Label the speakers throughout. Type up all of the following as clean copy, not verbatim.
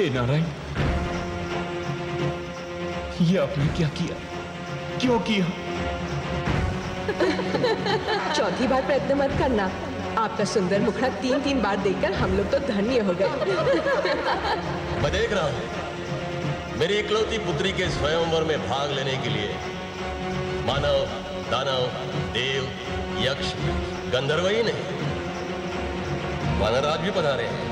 Speaker 1: हे नारायण, ये आपने क्या किया? क्यों किया?
Speaker 2: चौथी बार प्रयत्न मत करना। आपका सुंदर मुखड़ा 3-3 बार देखकर हम लोग तो धन्य हो गए।
Speaker 3: मैं देख रहा हूं मेरी इकलौती पुत्री के स्वयंवर में भाग लेने के लिए मानव, दानव, देव, यक्ष, गंधर्व ही नहीं, वानरराज भी पधारे हैं।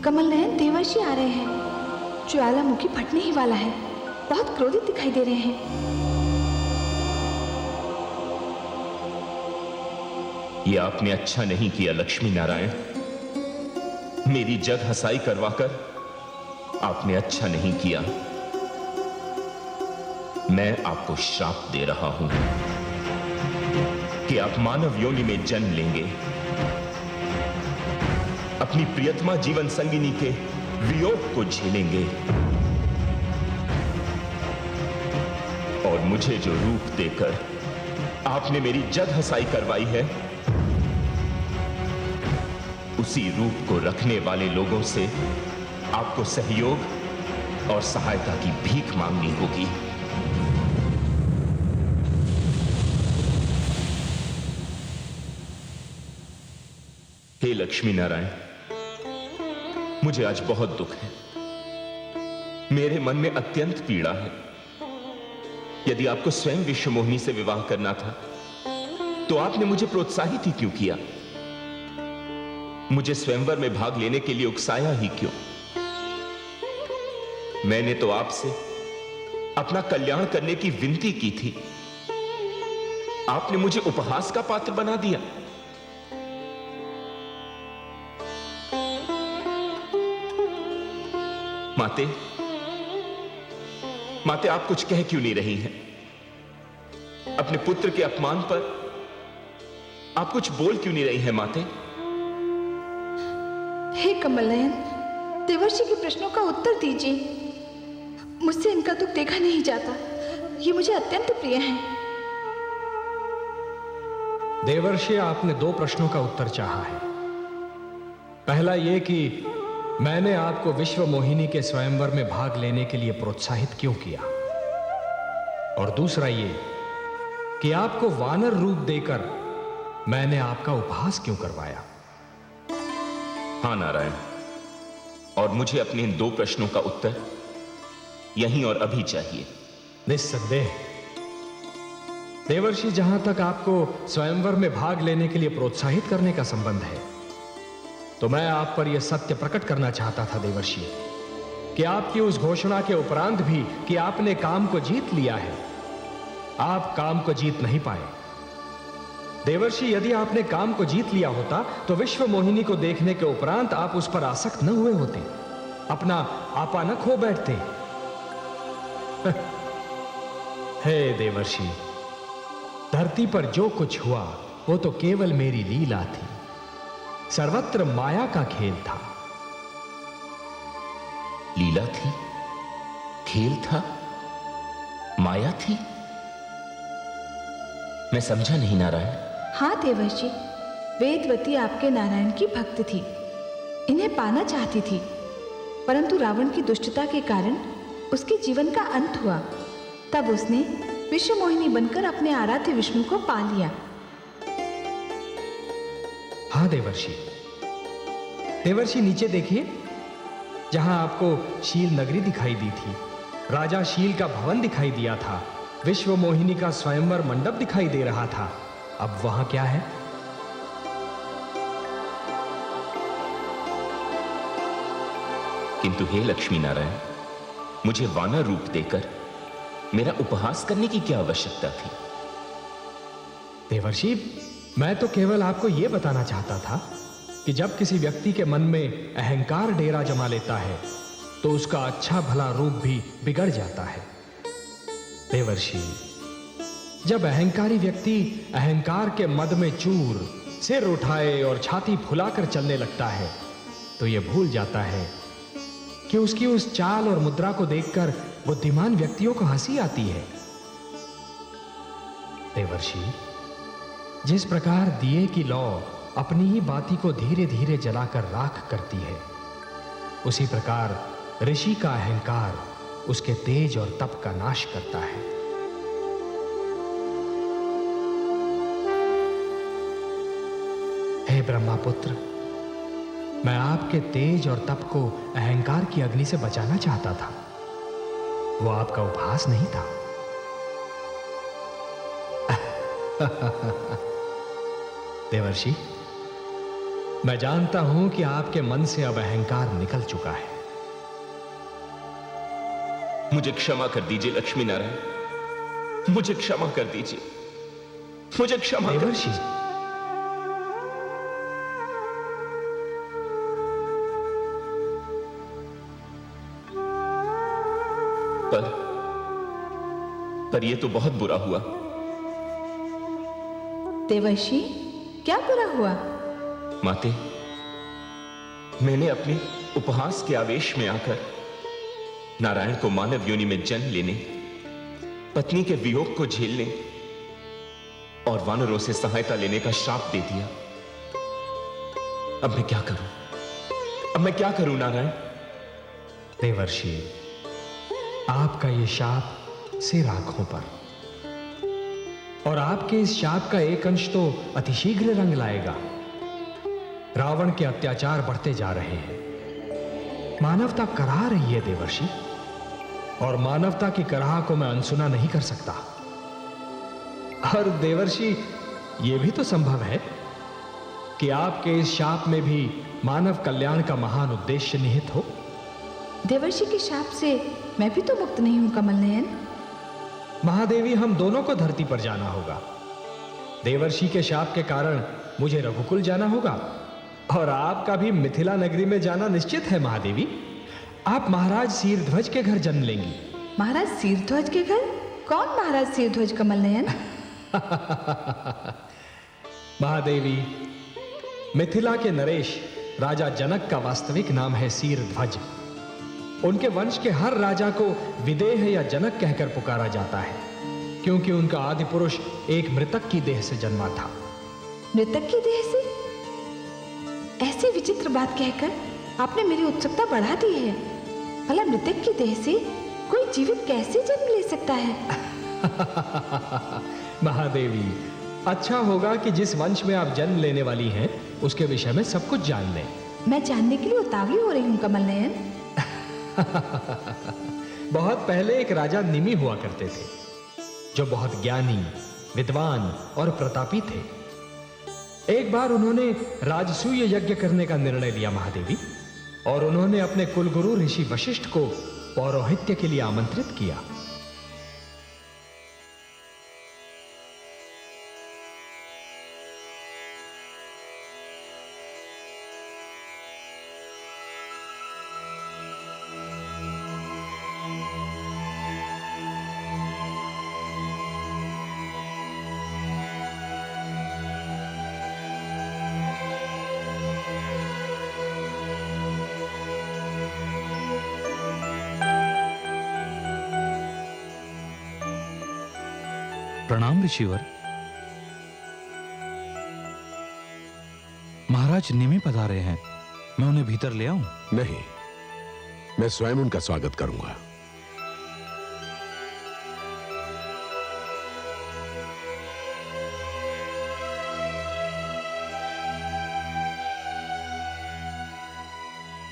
Speaker 4: कमल नयन देवर्षि आ रहे हैं। ज्वालामुखी फटने ही वाला है। बहुत क्रोधित दिखाई दे रहे हैं।
Speaker 1: ये आपने अच्छा नहीं किया लक्ष्मी नारायण। मेरी जग हंसाई करवाकर आपने अच्छा नहीं किया। मैं आपको श्राप दे रहा हूं कि आप मानव योनि में जन्म लेंगे, अपनी प्रियतमा जीवन संगिनी के वियोग को झेलेंगे और मुझे जो रूप देकर आपने मेरी जग हंसाई करवाई है, उसी रूप को रखने वाले लोगों से आपको सहयोग और सहायता की भीख मांगनी होगी। हे लक्ष्मी नारायण, मुझे आज बहुत दुख है। मेरे मन में अत्यंत पीड़ा है। यदि आपको स्वयं विश्वमोहिनी से विवाह करना था तो आपने मुझे प्रोत्साहित ही क्यों किया? मुझे स्वयंवर में भाग लेने के लिए उकसाया ही क्यों? मैंने तो आपसे अपना कल्याण करने की विनती की थी। आपने मुझे उपहास का पात्र बना दिया। माते, माते, आप कुछ कह क्यों नहीं रही हैं? अपने पुत्र के अपमान पर आप कुछ बोल क्यों नहीं रही हैं माते?
Speaker 4: हे कमल नयन, देवर्षि के प्रश्नों का उत्तर दीजिए। मुझसे इनका दुख देखा नहीं जाता। ये मुझे अत्यंत प्रिय हैं।
Speaker 5: देवर्षि, आपने 2 प्रश्नों का उत्तर चाहा है। पहला यह कि मैंने आपको विश्व मोहिनी के स्वयंवर में भाग लेने के लिए प्रोत्साहित क्यों किया, और दूसरा ये कि आपको वानर रूप देकर मैंने आपका उपहास क्यों करवाया।
Speaker 1: हां नारायण, और मुझे अपने इन 2 प्रश्नों का उत्तर यहीं और अभी चाहिए।
Speaker 5: निस्संदेह देवर्षि, जहां तक आपको स्वयंवर में भाग लेने के लिए प्रोत्साहित करने का संबंध है, तो मैं आप पर यह सत्य प्रकट करना चाहता था देवर्षि कि आपकी उस घोषणा के उपरांत भी कि आपने काम को जीत लिया है, आप काम को जीत नहीं पाए। देवर्षि, यदि आपने काम को जीत लिया होता तो विश्व मोहिनी को देखने के उपरांत आप उस पर आसक्त न हुए होते, अपना आपा न खो बैठते। हे देवर्षि, धरती पर जो कुछ हुआ वो तो केवल मेरी लीला थी। सर्वत्र माया का खेल था।
Speaker 1: लीला थी, खेल था, माया थी? मैं समझा नहीं नारायण।
Speaker 4: हाँ देवर्षि, वेदवती आपके नारायण की भक्त थी, इन्हें पाना चाहती थी, परंतु रावण की दुष्टता के कारण उसके जीवन का अंत हुआ। तब उसने विश्व मोहिनी बनकर अपने आराध्य विष्णु को पा लिया।
Speaker 5: हाँ देवर्षि, देवर्षि नीचे देखिए, जहां आपको शील नगरी दिखाई दी थी, राजा शील का भवन दिखाई दिया था, विश्व मोहिनी का स्वयंवर मंडप दिखाई दे रहा था। अब वहां क्या है?
Speaker 1: किंतु हे लक्ष्मी नारायण, मुझे वानर रूप देकर मेरा उपहास करने की क्या आवश्यकता थी?
Speaker 5: देवर्षि, मैं तो केवल आपको यह बताना चाहता था कि जब किसी व्यक्ति के मन में अहंकार डेरा जमा लेता है तो उसका अच्छा भला रूप भी बिगड़ जाता है। देवर्षि, जब अहंकारी व्यक्ति अहंकार के मद में चूर सिर उठाए और छाती फुलाकर चलने लगता है तो यह भूल जाता है कि उसकी उस चाल और मुद्रा को देखकर बुद्धिमान व्यक्तियों को हंसी आती है। देवर्षि, जिस प्रकार दिए की लौ अपनी ही बाती को धीरे धीरे जलाकर राख करती है, उसी प्रकार ऋषि का अहंकार उसके तेज और तप का नाश करता है। हे ब्रह्मापुत्र, मैं आपके तेज और तप को अहंकार की अग्नि से बचाना चाहता था। वो आपका उपहास नहीं था। देवर्षि, मैं जानता हूं कि आपके मन से अब अहंकार निकल चुका है।
Speaker 1: मुझे क्षमा कर दीजिए लक्ष्मी नारायण, मुझे क्षमा कर दीजिए, मुझे क्षमा कर
Speaker 5: देवर्षि,
Speaker 1: पर यह तो बहुत बुरा हुआ।
Speaker 4: देवर्षि, क्या बुरा हुआ?
Speaker 1: माते, मैंने अपने उपहास के आवेश में आकर नारायण को मानव योनि में जन्म लेने, पत्नी के वियोग को झेलने और वानरों से सहायता लेने का श्राप दे दिया। अब मैं क्या करूं? अब मैं क्या करूं नारायण?
Speaker 5: देवर्षि, आपका यह शाप सिर आंखों पर, और आपके इस शाप का एक अंश तो अतिशीघ्र रंग लाएगा। रावण के अत्याचार बढ़ते जा रहे हैं, मानवता कराह रही है देवर्षि, और मानवता की कराह को मैं अनसुना नहीं कर सकता। और देवर्षि, यह भी तो संभव है कि आपके इस शाप में भी मानव कल्याण का महान उद्देश्य निहित हो।
Speaker 4: देवर्षि के शाप से मैं भी तो मुक्त नहीं हूं कमल नयन।
Speaker 5: महादेवी, हम दोनों को धरती पर जाना होगा। देवर्षि के शाप के कारण मुझे रघुकुल जाना होगा, और आपका भी मिथिला नगरी में जाना निश्चित है। महादेवी, आप महाराज शीरध्वज के घर जन्म लेंगी।
Speaker 4: महाराज शीरध्वज के घर? कौन महाराज शीरध्वज कमल नयन?
Speaker 5: महादेवी, मिथिला के नरेश राजा जनक का वास्तविक नाम है शीरध्वज। उनके वंश के हर राजा को विदेह या जनक कहकर पुकारा जाता है, क्योंकि उनका आदि पुरुष एक मृतक की देह से जन्मा था।
Speaker 4: मृतक की देह से? ऐसी विचित्र बात कहकर आपने मेरी उत्सुकता बढ़ा दी है। भला मृतक की देह से कोई जीवित कैसे जन्म ले सकता है?
Speaker 5: महादेवी, अच्छा होगा कि जिस वंश में आप जन्म लेने वाली हैं उसके विषय में सब कुछ जान लें।
Speaker 4: मैं जानने के लिए उतावली हो रही हूँ कमल नयन।
Speaker 5: बहुत पहले एक राजा निमि हुआ करते थे, जो बहुत ज्ञानी, विद्वान और प्रतापी थे। एक बार उन्होंने राजसूय यज्ञ करने का निर्णय लिया महादेवी, और उन्होंने अपने कुलगुरु ऋषि वशिष्ठ को पौरोहित्य के लिए आमंत्रित किया।
Speaker 6: प्रणाम ऋषिवर। महाराज निमि पधारे हैं, मैं उन्हें भीतर ले आऊं?
Speaker 7: नहीं, मैं स्वयं उनका स्वागत करूंगा।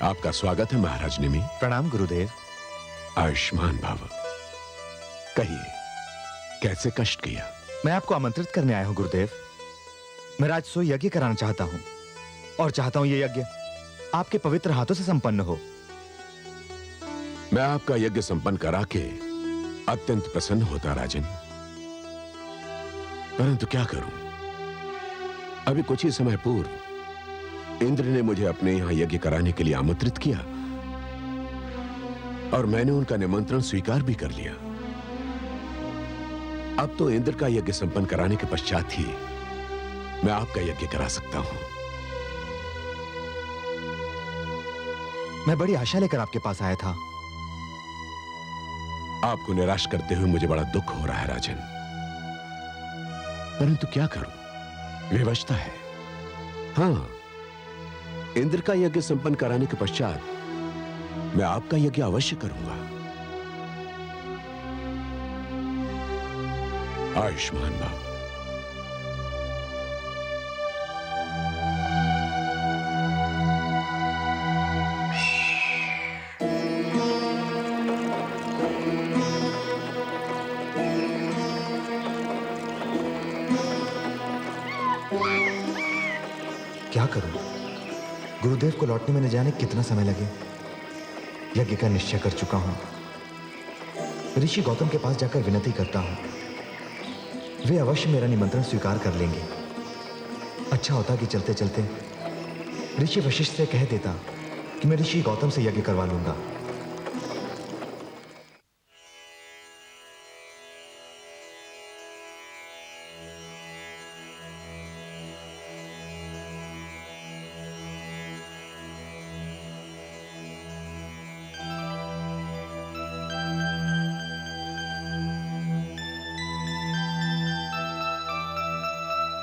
Speaker 7: आपका स्वागत है महाराज निमि।
Speaker 8: प्रणाम गुरुदेव।
Speaker 7: आयुष्मान भव। कहिए, कैसे कष्ट किया?
Speaker 8: मैं आपको आमंत्रित करने आया हूं गुरुदेव। मैं राजसूय यज्ञ कराना चाहता हूं, और चाहता हूं यह यज्ञ आपके पवित्र हाथों से संपन्न हो।
Speaker 7: मैं आपका यज्ञ संपन्न करा के अत्यंत प्रसन्न होता राजन, परंतु क्या करूं, अभी कुछ ही समय पूर्व इंद्र ने मुझे अपने यहां यज्ञ कराने के लिए आमंत्रित किया और मैंने उनका निमंत्रण स्वीकार भी कर लिया। अब तो इंद्र का यज्ञ संपन्न कराने के पश्चात ही मैं आपका यज्ञ करा सकता हूं।
Speaker 8: मैं बड़ी आशा लेकर आपके पास आया था।
Speaker 7: आपको निराश करते हुए मुझे बड़ा दुख हो रहा है राजन, परंतु क्या करूं, विवशता है। हाँ, इंद्र का यज्ञ संपन्न कराने के पश्चात मैं आपका यज्ञ अवश्य करूंगा। आयुष्मान भव।
Speaker 8: क्या करूं? गुरुदेव को लौटने में न जाने कितना समय लगे। यज्ञ का निश्चय कर चुका हूं। ऋषि गौतम के पास जाकर विनती करता हूं, वे अवश्य मेरा निमंत्रण स्वीकार कर लेंगे। अच्छा होता कि चलते चलते ऋषि वशिष्ठ से कह देता कि मैं ऋषि गौतम से यज्ञ करवा लूंगा।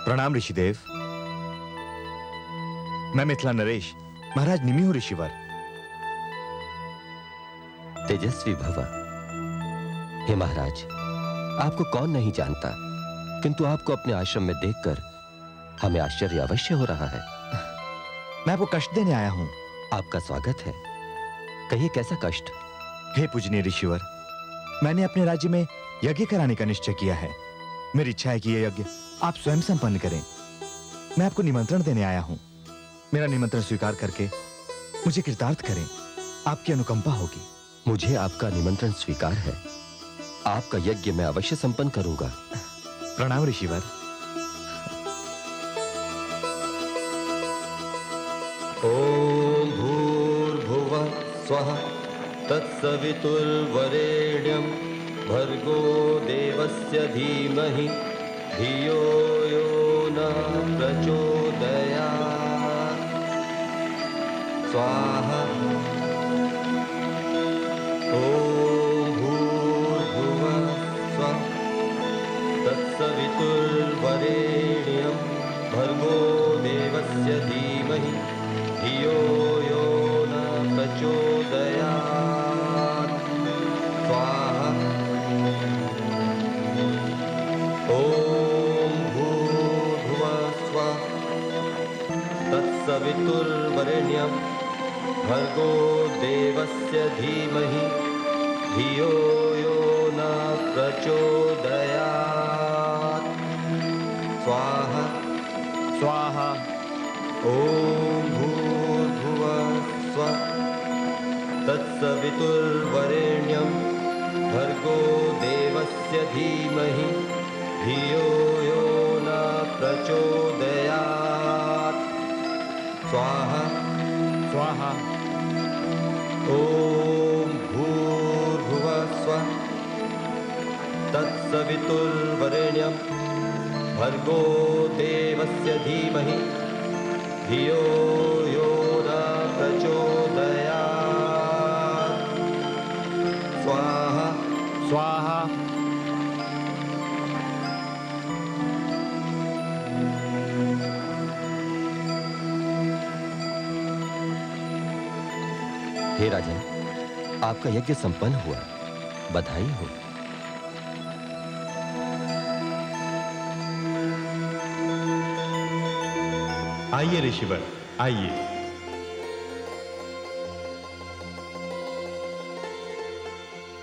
Speaker 8: प्रणाम ऋषिदेव। मैं मिथिला नरेश, महाराज निमि हूं ऋषिवर।
Speaker 9: तेजस्वी भव। हे महाराज, आपको कौन नहीं जानता, किंतु आपको अपने आश्रम में देखकर हमें आश्चर्य अवश्य हो रहा है।
Speaker 8: मैं आपको कष्ट देने आया हूं।
Speaker 9: आपका स्वागत है। कहिए, कैसा कष्ट?
Speaker 8: हे पूजनीय ऋषिवर, मैंने अपने राज्य में यज्ञ कराने का निश्चय किया है। मेरी इच्छा है कि यह यज्ञ आप स्वयं संपन्न करें। मैं आपको निमंत्रण देने आया हूं। मेरा निमंत्रण स्वीकार करके मुझे कृतार्थ करें, आपकी अनुकंपा होगी।
Speaker 9: मुझे आपका निमंत्रण स्वीकार है। आपका यज्ञ मैं अवश्य संपन्न करूंगा।
Speaker 8: प्रणाम ऋषिवर।
Speaker 3: ओम भूर्भुवः स्वः तत्सवितुर्वरेण्यं भर्गो देवस्य धीमहि धियो यो न प्रचोदयात्। स्वाहा। ओम भूर्भुवः स्वः तत्सवितुर्वरेण्यं भर्गो देवस्य धीमहि धियो यो न प्रचोदयात्। स्वाहा। ओम भूर्भुवः स्वः तत्सवितुर्वरेण्यं भर्गो देवस्य धीमहि धियो यो न प्रचोदयात्। स्वाहा।
Speaker 8: स्वाहा।
Speaker 3: ओम भूर्भुवः स्वः तत्सवितुर्वरेण्यं भर्गो देवस्य धीमहि धियो यो न प्रचोदयात्। स्वाहा।
Speaker 8: स्वाहा।
Speaker 3: ओम भूर्भुवः स्वः तत्सवितुर्वरेण्यं भर्गो देवस्य धीमहि धियो यो न प्रचोदयात्। स्वाहा।
Speaker 8: स्वाहा।
Speaker 9: हे राजन, आपका यज्ञ संपन्न हुआ। बधाई हो।
Speaker 10: आइए ऋषिवर, आइए।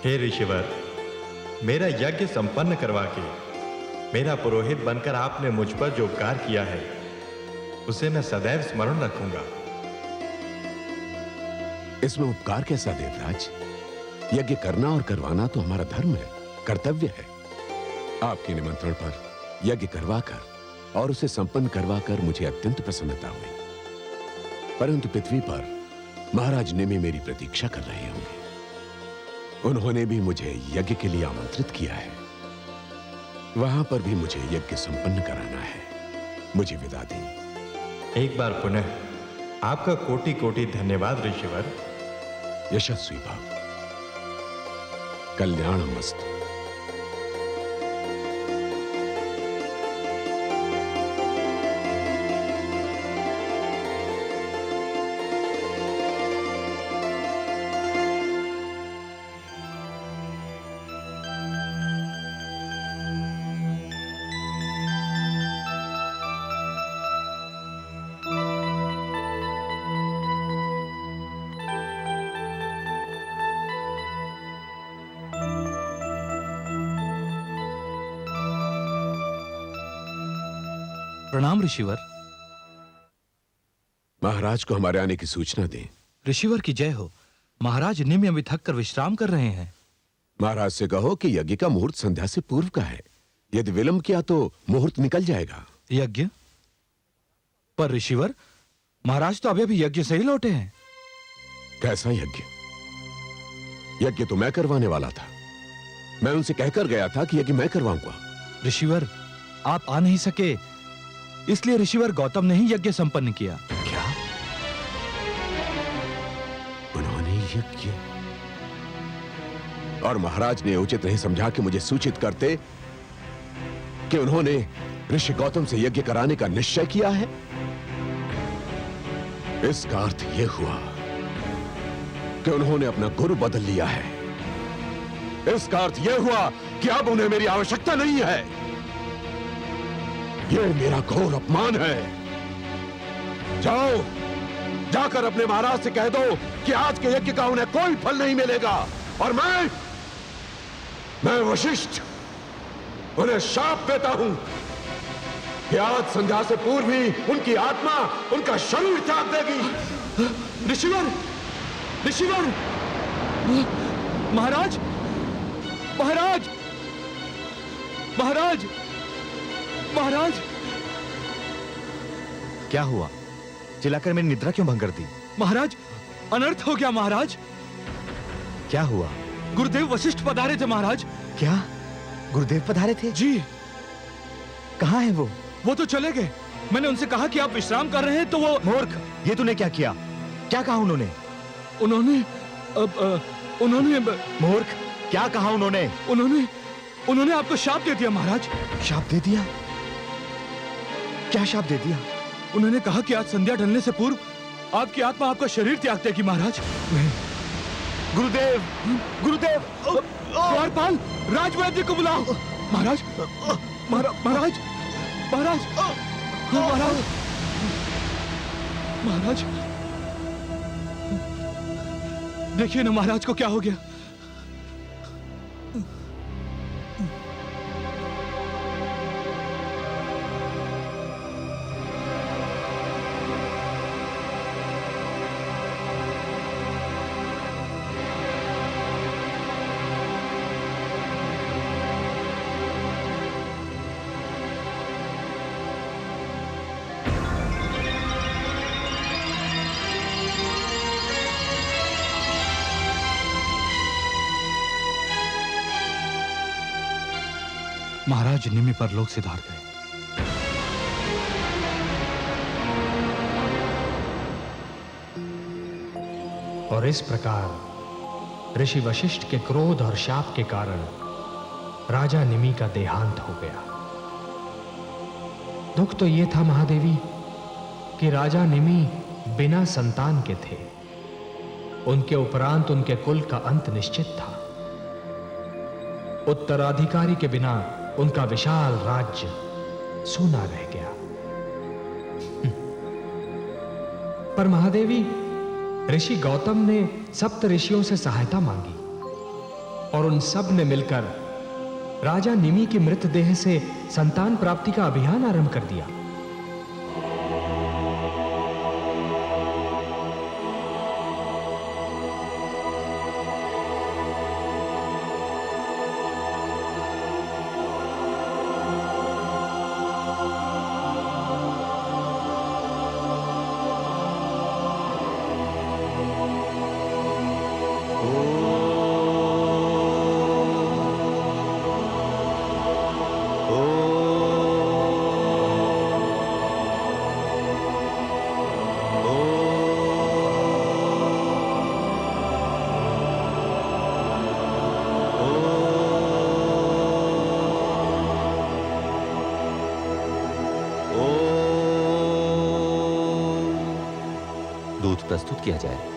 Speaker 10: हे ऋषिवर, मेरा यज्ञ संपन्न करवा के मेरा पुरोहित बनकर आपने मुझ पर जो उपकार किया है उसे मैं सदैव स्मरण रखूंगा।
Speaker 7: इसमें उपकार कैसा देवराज? यज्ञ करना और करवाना तो हमारा धर्म है, कर्तव्य है। आपके निमंत्रण पर यज्ञ करवाकर और उसे संपन्न करवाकर मुझे अत्यंत प्रसन्नता हुई। परंतु पृथ्वी पर महाराज नेमी मेरी प्रतीक्षा कर रहे होंगे। उन्होंने भी मुझे यज्ञ के लिए आमंत्रित किया है। वहां पर भी मुझे यज्ञ संपन्न कराना है। मुझे विदा दें।
Speaker 10: एक बार पुनः आपका कोटि कोटि धन्यवाद ऋषिवर।
Speaker 7: यशस्वी भव। कल्याणमस्तु।
Speaker 6: प्रणाम ऋषिवर।
Speaker 7: महाराज को हमारे आने की सूचना दें।
Speaker 6: ऋषिवर की जय हो। महाराज निम्न अभी थक कर विश्राम कर रहे हैं।
Speaker 7: महाराज से कहो कि यज्ञ का मुहूर्त संध्या से पूर्व का है। यदि विलंब किया तो मुहूर्त निकल जाएगा।
Speaker 6: यज्ञ? पर ऋषिवर, महाराज तो अभी अभी यज्ञ से ही लौटे हैं।
Speaker 7: कैसा यज्ञ? यज्ञ तो मैं करवाने वाला था। मैं उनसे कहकर गया था कि यज्ञ मैं करवाऊंगा।
Speaker 6: ऋषिवर, आप आ नहीं सके, इसलिए ऋषिवर गौतम ने ही यज्ञ संपन्न किया।
Speaker 7: क्या? उन्होंने यज्ञ? और महाराज ने उचित नहीं समझा कि मुझे सूचित करते कि उन्होंने ऋषि गौतम से यज्ञ कराने का निश्चय किया है। इसका अर्थ यह हुआ कि उन्होंने अपना गुरु बदल लिया है। इसका अर्थ यह हुआ कि अब उन्हें मेरी आवश्यकता नहीं है। यह मेरा घोर अपमान है। जाओ, जाकर अपने महाराज से कह दो कि आज के यज्ञ का उन्हें कोई फल नहीं मिलेगा। और मैं वशिष्ठ उन्हें शाप देता हूं कि आज संध्या से पूर्व ही उनकी आत्मा उनका शरीर त्याग देगी।
Speaker 6: ऋषिवर! ऋषिवर! महाराज! महाराज! महाराज! महाराज!
Speaker 8: क्या हुआ? चिल्लाकर मेरी निद्रा क्यों भंग कर दी?
Speaker 6: महाराज, अनर्थ हो गया महाराज।
Speaker 8: क्या हुआ?
Speaker 6: गुरुदेव वशिष्ठ पधारे थे महाराज।
Speaker 8: क्या? गुरुदेव पधारे थे?
Speaker 6: जी।
Speaker 8: कहाँ है वो?
Speaker 6: वो तो चले गए। मैंने उनसे कहा कि आप विश्राम कर रहे हैं तो वो...
Speaker 8: मूर्ख! ये तूने क्या किया? क्या कहा उन्होंने?
Speaker 6: उन्होंने
Speaker 8: मूर्ख! क्या कहा उन्होंने?
Speaker 6: उन्होंने आपको शाप दे दिया महाराज।
Speaker 8: शाप दे दिया? क्या शाप दे दिया?
Speaker 6: उन्होंने कहा कि आज संध्या ढलने से पूर्व आपकी आत्मा आपका शरीर त्याग देगी महाराज।
Speaker 8: गुरुदेव! गुरुदेव!
Speaker 6: द्वारपाल, राजवैद्य को बुलाओ। महाराज! महाराज! महाराज! महाराज! महाराज! देखिए ना महाराज को क्या हो गया। महाराज निमि परलोक सिधार गए।
Speaker 5: और इस प्रकार ऋषि वशिष्ठ के क्रोध और शाप के कारण राजा निमि का देहांत हो गया। दुख तो यह था महादेवी कि राजा निमि बिना संतान के थे। उनके उपरांत उनके कुल का अंत निश्चित था। उत्तराधिकारी के बिना उनका विशाल राज्य सूना रह गया। पर महादेवी, ऋषि गौतम ने सप्त ऋषियों से सहायता मांगी और उन सब ने मिलकर राजा निमि की मृतदेह से संतान प्राप्ति का अभियान आरंभ कर दिया।
Speaker 9: दूध प्रस्तुत किया जाए।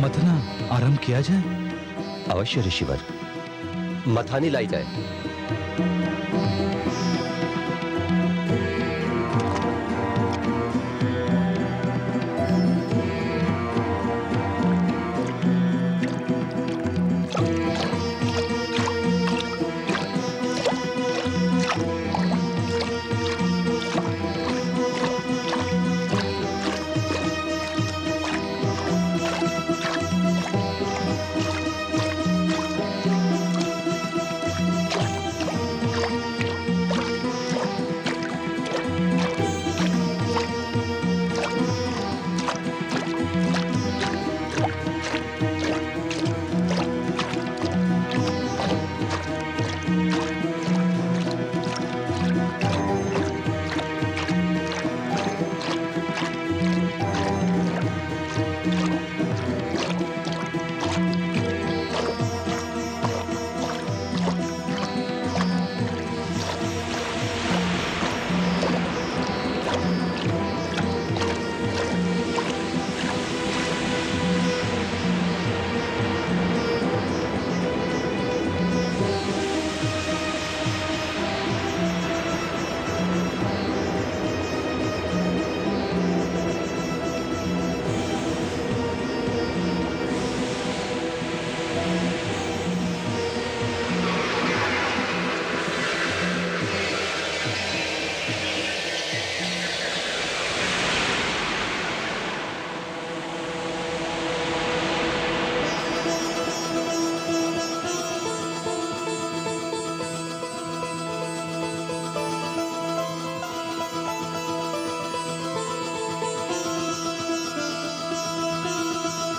Speaker 6: मथना आरंभ किया जाए।
Speaker 9: अवश्य ऋषिवर, मथानी लाई जाए।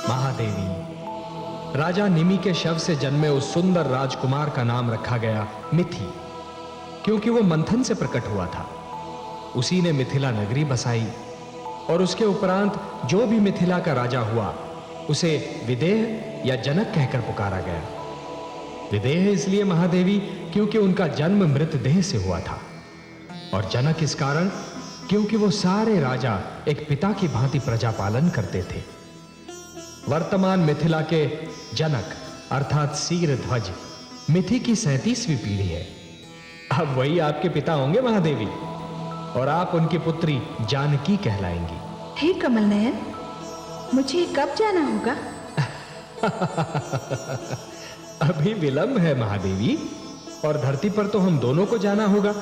Speaker 5: महादेवी, राजा निमि के शव से जन्मे उस सुंदर राजकुमार का नाम रखा गया मिथि, क्योंकि वो मंथन से प्रकट हुआ था। उसी ने मिथिला नगरी बसाई और उसके उपरांत जो भी मिथिला का राजा हुआ उसे विदेह या जनक कहकर पुकारा गया। विदेह इसलिए महादेवी क्योंकि उनका जन्म मृतदेह से हुआ था, और जनक इस कारण क्योंकि वो सारे राजा एक पिता की भांति प्रजा पालन करते थे। वर्तमान मिथिला के जनक अर्थात सीरध्वज मिथि की 37वीं पीढ़ी है। अब वही आपके पिता होंगे महादेवी, और आप उनकी पुत्री जानकी कहलाएंगी।
Speaker 4: हे कमल नयन, मुझे कब जाना होगा?
Speaker 5: अभी विलंब है महादेवी, और धरती पर तो हम दोनों को जाना होगा,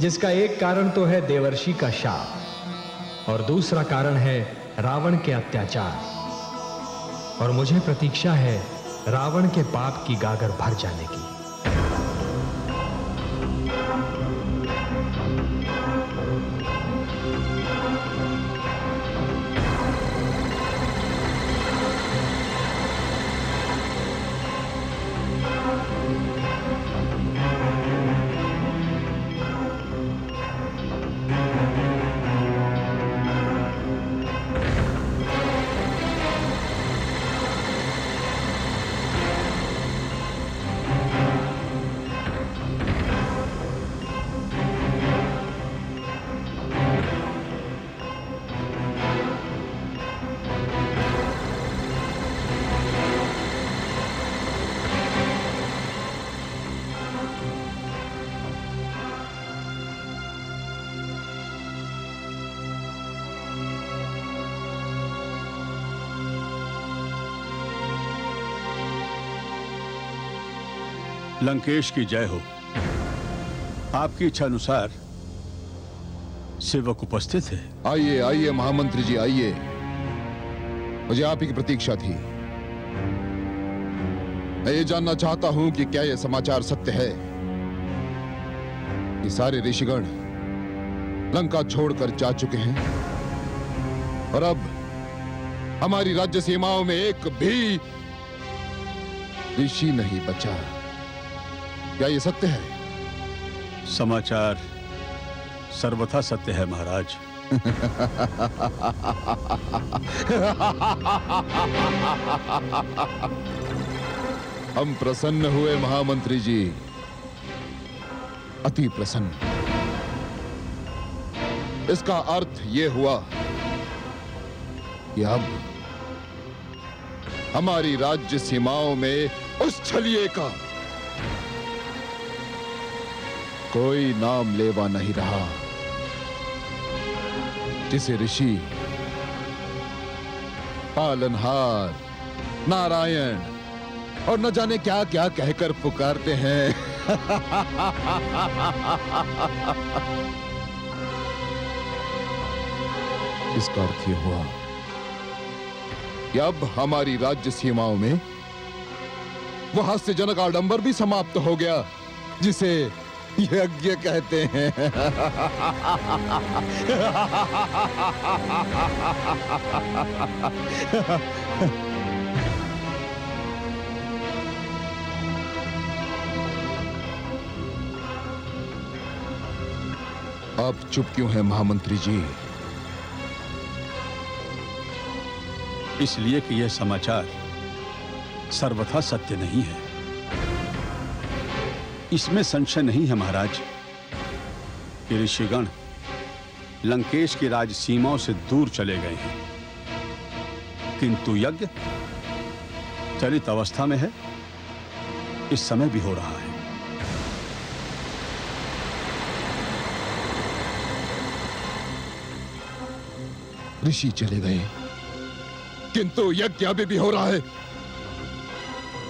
Speaker 5: जिसका एक कारण तो है देवर्षि का शाप और दूसरा कारण है रावण के अत्याचार, और मुझे प्रतीक्षा है रावण के पाप की गागर भर जाने की।
Speaker 11: लंकेश की जय हो। आपकी इच्छा अनुसार सेवक उपस्थित है।
Speaker 7: आइए आइए महामंत्री जी आइए। मुझे आप ही की प्रतीक्षा थी। मैं ये जानना चाहता हूं कि क्या यह समाचार सत्य है कि सारे ऋषिगण लंका छोड़कर जा चुके हैं और अब हमारी राज्य सीमाओं में एक भी ऋषि नहीं बचा। क्या यह सत्य है?
Speaker 11: समाचार सर्वथा सत्य है महाराज।
Speaker 7: हम प्रसन्न हुए महामंत्री जी, अति प्रसन्न। इसका अर्थ यह हुआ कि अब हमारी राज्य सीमाओं में उस छलिए का कोई नाम लेवा नहीं रहा जिसे ऋषि, पालनहार, नारायण और न जाने क्या क्या कहकर पुकारते हैं। इसका अर्थ यह हुआ कि अब हमारी राज्य सीमाओं में वह हास्यजनक आडंबर भी समाप्त हो गया जिसे यज्ञ कहते हैं। आप चुप क्यों हैं महामंत्री जी?
Speaker 11: इसलिए कि यह समाचार सर्वथा सत्य नहीं है। इसमें संशय नहीं है महाराज कि ऋषिगण लंकेश की राज सीमाओं से दूर चले गए हैं, किंतु यज्ञ चलित अवस्था में है, इस समय भी हो रहा है।
Speaker 7: ऋषि चले गए किंतु यज्ञ अभी भी हो रहा है।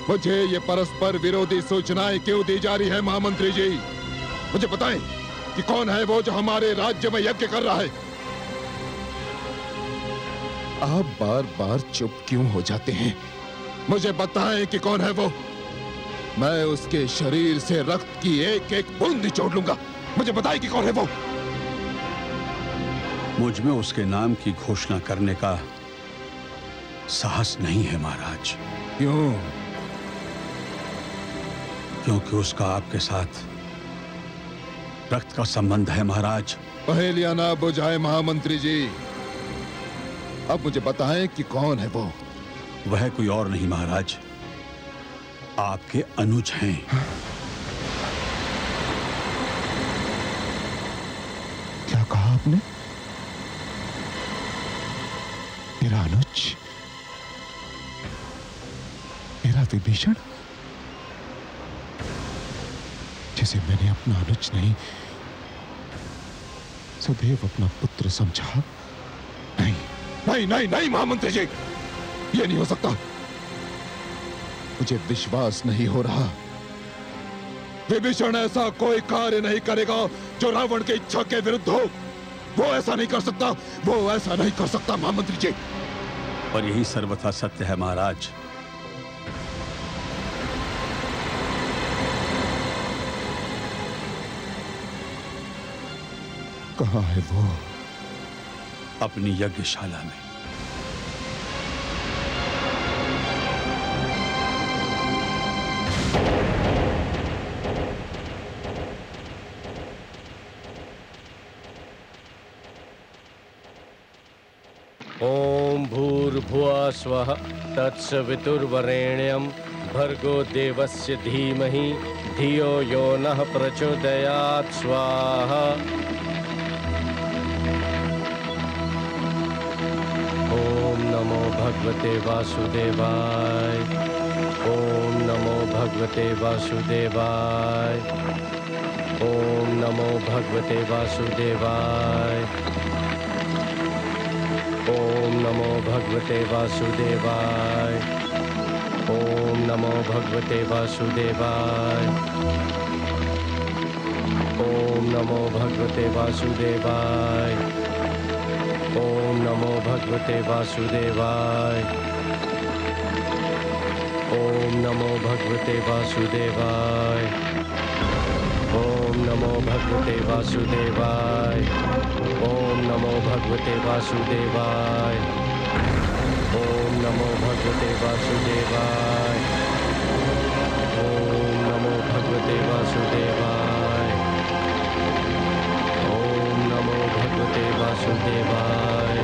Speaker 7: मुझे ये परस्पर विरोधी सूचनाएं क्यों दी जा रही है महामंत्री जी? मुझे बताएं कि कौन है वो जो हमारे राज्य में यज्ञ कर रहा है? आप बार बार चुप क्यों हो जाते हैं? मुझे बताएं कि कौन है वो। मैं उसके शरीर से रक्त की एक एक बूंद निचोड़ लूंगा। मुझे बताएं कि कौन है वो।
Speaker 11: मुझ में उसके नाम की घोषणा करने का साहस नहीं है महाराज।
Speaker 7: क्यों?
Speaker 11: क्योंकि उसका आपके साथ रक्त का संबंध है महाराज।
Speaker 7: पहेलियां ना बुझाए महामंत्री जी। अब मुझे बताएं कि कौन है वो।
Speaker 11: वह कोई और नहीं महाराज, आपके अनुज हैं।
Speaker 7: क्या कहा आपने? मेरा अनुज? मेरा विभीषण, जिसे मैंने अपना अनुज नहीं सदैव अपना पुत्र समझा। नहीं नहीं नहीं नहीं महामंत्री जी, ये नहीं हो सकता। मुझे विश्वास नहीं हो रहा। विभीषण ऐसा कोई कार्य नहीं करेगा जो रावण की इच्छा के विरुद्ध हो। वो ऐसा नहीं कर सकता, वो ऐसा नहीं कर सकता महामंत्री जी।
Speaker 11: और यही सर्वथा सत्य है महाराज।
Speaker 7: कहाँ है वो?
Speaker 11: अपनी यज्ञशाला में।
Speaker 3: ओम भूर्भुवः स्वः तत्सवितुर्वरेण्यं भर्गो देवस्य धीमहि धियो यो नः प्रचोदयात् स्वाहा। ओम नमो भगवते वासुदेवाय। ओम नमो भगवते वासुदेवाय। ओम नमो भगवते वासुदेवाय। ओम नमो भगवते वासुदेवाय। ओम नमो भगवते वासुदेवाय। ओम नमो भगवते वासुदेवाय।
Speaker 12: ओम नमो भगवते वासुदेवाय। ओम नमो भगवते वासुदेवाय। ओम नमो भगवते वासुदेवाय। ओम नमो भगवते वासुदेवाय। ओम नमो भगवते वासुदेवाय। ओम नमो भगवते वासुदेवाय। ओम नमो भगवते वासुदेवाय।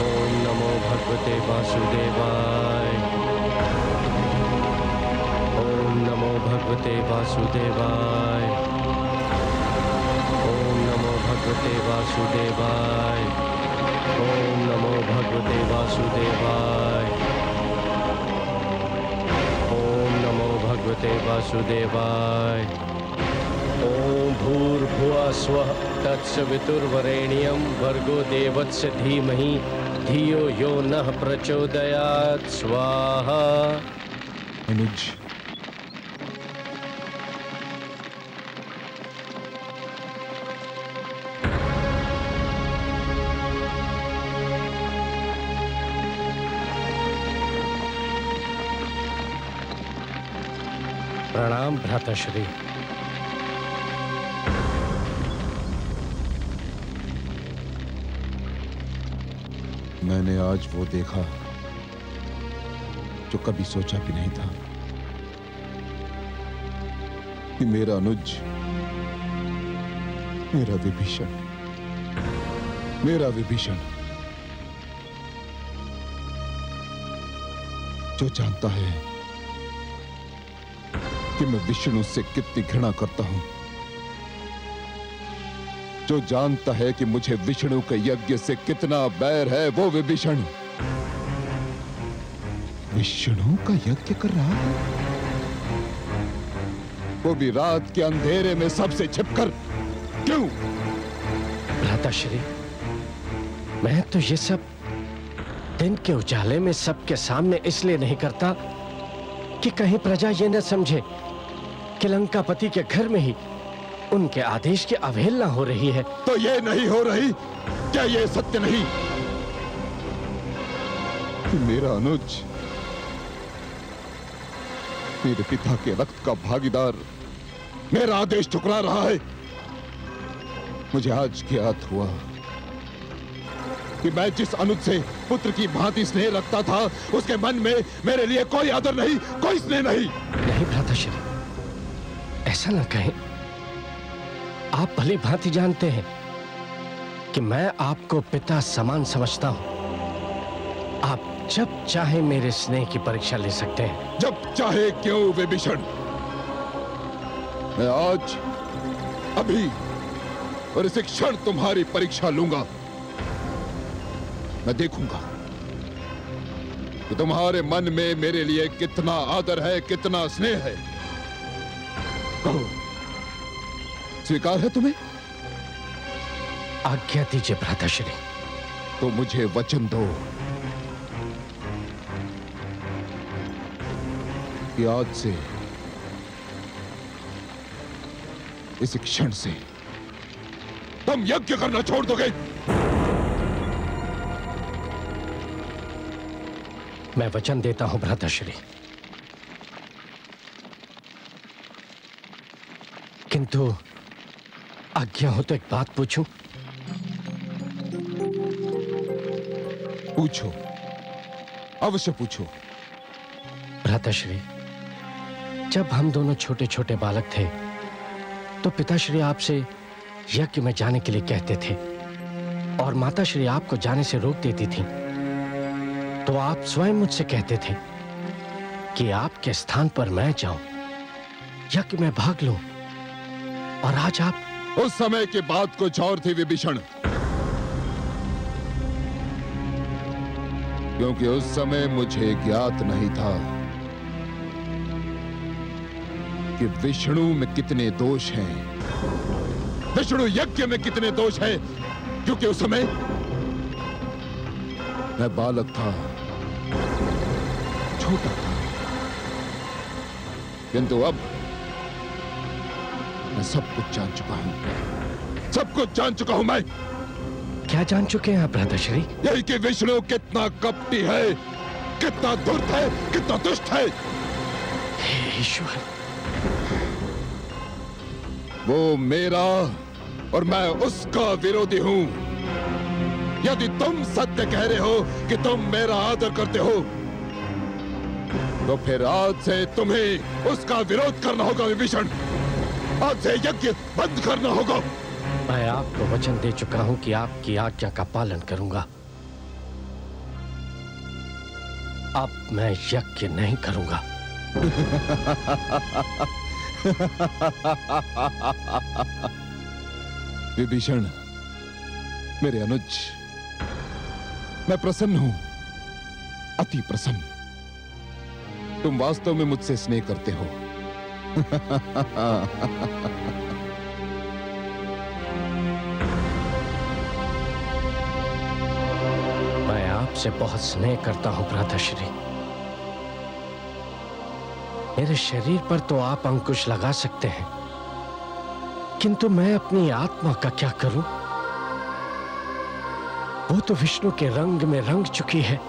Speaker 12: ओम नमो भगवते वासुदेवाय। ओम नमो भगवते वासुदेवाय। ओम नमो भगवते वासुदेवाय। ओम नमो भगवते वासुदेवाय। ओम नमो भगवते वासुदेवाय। ओम भूर्भुवः स्वः तत्सवितुर्वरेण्यं भर्गो देवस्य धीमहि धियो यो नः प्रचोदयात्। स्वाहा।
Speaker 6: अनुज,
Speaker 12: प्रणाम भ्राताश्री।
Speaker 7: मैंने आज वो देखा जो कभी सोचा भी नहीं था कि मेरा अनुज, मेरा विभीषण जो जानता है कि मैं विष्णु से कितनी घृणा करता हूं, जो जानता है कि मुझे विष्णु के यज्ञ से कितना बैर है, वो विभीषण विष्णु का यज्ञ कर रहा है, वो भी रात के अंधेरे में सबसे छिपकर। क्यों?
Speaker 12: भ्राताश्री, मैं तो ये सब दिन के उजाले में सबके सामने इसलिए नहीं करता कि कहीं प्रजा ये न समझे कि लंकापति के घर में ही उनके आदेश की अवहेलना हो रही है।
Speaker 7: तो ये नहीं हो रही? क्या ये सत्य नहीं कि मेरा अनुज मेरे पिता के रक्त का भागीदार मेरा आदेश ठुकरा रहा है? मुझे आज ज्ञात हुआ कि मैं जिस अनुज से पुत्र की भांति स्नेह रखता था, उसके मन में मेरे लिए कोई आदर नहीं, कोई स्नेह नहीं।
Speaker 12: नहीं भ्राताश्री, ऐसा न कहें। आप भली भांति जानते हैं कि मैं आपको पिता समान समझता हूं। आप जब चाहे मेरे स्नेह की परीक्षा ले सकते हैं।
Speaker 7: जब चाहे क्यों विभीषण? मैं आज, अभी और इस क्षण तुम्हारी परीक्षा लूंगा। मैं देखूंगा कि तुम्हारे मन में मेरे लिए कितना आदर है, कितना स्नेह है। कहो, स्वीकार है तुम्हें?
Speaker 12: आज्ञा दीजिए भ्राताश्री।
Speaker 7: तो मुझे वचन दो कि आज से, इस क्षण से तुम यज्ञ करना छोड़ दोगे।
Speaker 12: मैं वचन देता हूं भ्राताश्री, किंतु आज्ञा हो तो एक बात पूछूं?
Speaker 7: पूछो, अवश्य पूछो।
Speaker 12: भ्राताश्री, जब हम दोनों छोटे छोटे बालक थे तो पिताश्री आपसे यज्ञ में जाने के लिए कहते थे और माताश्री आपको जाने से रोक देती थी। तो आप स्वयं मुझसे कहते थे कि आपके स्थान पर मैं जाऊं, यज्ञ में भाग लूं, और आज आप।
Speaker 7: उस समय की बात कुछ और थी विभीषण, क्योंकि उस समय मुझे ज्ञात नहीं था कि विष्णु में कितने दोष हैं, विष्णु यज्ञ में कितने दोष हैं, क्योंकि उस समय मैं बालक था, छोटा था। किंतु अब मैं सब कुछ जान चुका हूं, सब कुछ जान चुका हूं मैं।
Speaker 12: क्या जान चुके हैं आप भ्राताश्री?
Speaker 7: यही कि विष्णु कितना कपटी है, कितना धूर्त है, कितना दुष्ट है।
Speaker 12: हे ईश्वर,
Speaker 7: वो मेरा और मैं उसका विरोधी हूं। यदि तुम सत्य कह रहे हो कि तुम मेरा आदर करते हो, तो फिर आज से तुम्हें उसका विरोध करना होगा विभीषण। आज से यज्ञ बंद करना होगा।
Speaker 12: मैं आपको वचन दे चुका हूं कि आपकी आज्ञा का पालन करूंगा। अब मैं यज्ञ नहीं करूंगा।
Speaker 7: विभीषण, मेरे अनुज, मैं प्रसन्न हूं, अति प्रसन्न। तुम वास्तव में मुझसे स्नेह करते हो।
Speaker 12: मैं आपसे बहुत स्नेह करता हूं भ्राताश्री। मेरे शरीर पर तो आप अंकुश लगा सकते हैं, किंतु मैं अपनी आत्मा का क्या करूं? वो तो विष्णु के रंग में रंग चुकी है।